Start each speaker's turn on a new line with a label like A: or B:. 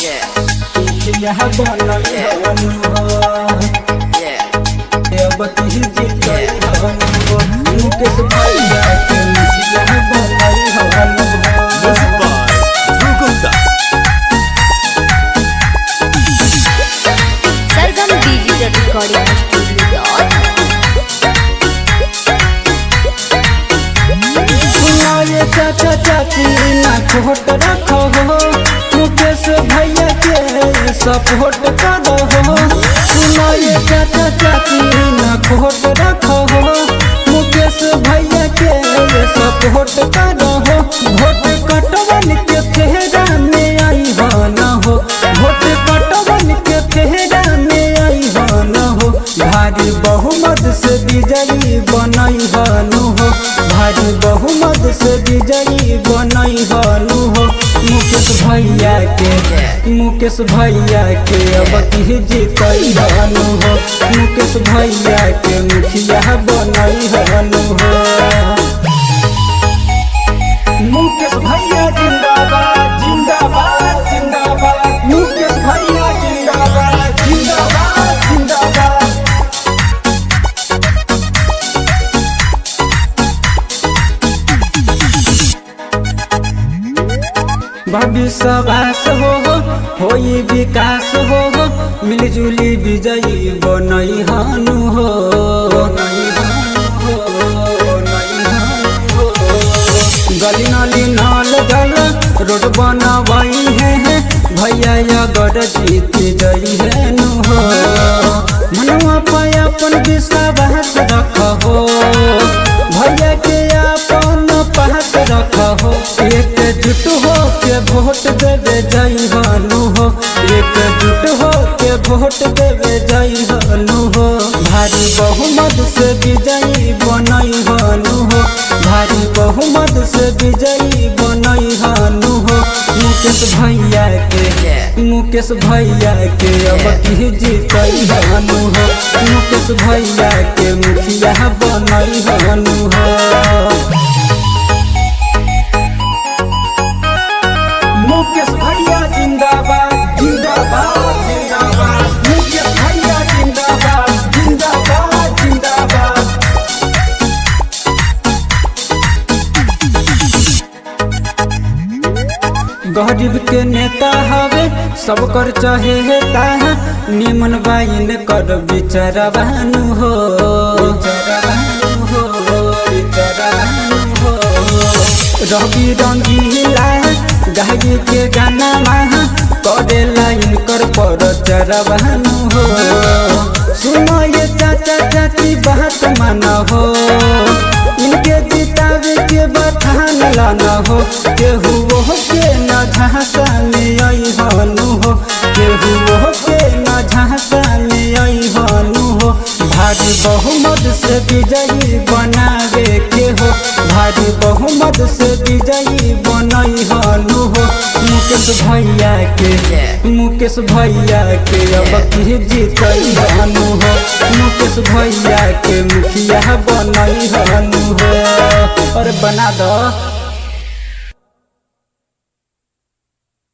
A: मुखिया बनई हनु बती जीतई हनु मुकेश भैया के मुखिया बनई हनु।
B: सरगम डिजिटल रिकॉर्डिंग स्टूडियो।
A: सुनाए चाचा चाची ना खोट रखो हो मुकेश भैया के सपोर्ट करो हो। सुनाए चाचा चाची ना खोट रखो हो मुकेश भैया के सपोर्ट करो हो। वोट कटवन के चेहरा में आई हो न हो वोट कटवन के चेहरा में आई हो न हो। भारी बहुमत से विजयी बनई हनु हो भारी बहुमत से विजयी बनई हनु हो। मुकेश भैया के अब की जीतई हनु हो मुकेश भैया के मुखिया बनई हनु हो। मुकेश भैया जिंदाबाद जिंदाबाद जिंदाबाद मुकेश भैया जिंदाबाद जिंदाबाद जिंदाबाद। भविष्य वास होई विकास हो मिलजुली विजयी बनई हनु हो। गली नली नल जल रोड बनवाई है भैया गढ़ जीत जई है नु हो। मनुआ पे अपन विश्वास रखो भैया के अपन पास रखो। एकजुट हो के वोट देवे जई हनु हो एकजुट हो के वोट देवे जई हनु हो। भारी बहुमत से विजयी बनई हनु हो भारी बहुमत से विजयी बनई हनु हो। मुकेश भैया के अब की जीतई हनु हो मुकेश भैया के मुखिया बनई हनु हो। मुकेश भैया जिंदाबाद जिंदाबाद जिंदाबाद मुकेश भैया जिंदाबाद जिंदाबाद जिंदाबाद। गरीब के नेता हवे सब कर चाहेता निमन बाइन कर विचारवानु हो रवि रंगीला गाई के गाना करे लाइन कर पर चरवानु हो। सुनो ये चाचा चाची बात माना हो इनके जितावे के बठान लाना हो। केहू के न झांसा में आई हनु हो केहू के न झांसा में आई हनु हो। भारी बहुमत से विजयी बनावे के हो भारी बहुमत से विजयी बनई हनु हो। मुकेश भैया के अब की जीतई हनु हो मुकेश भैया के मुखिया बनई हनु हो। और बना दो।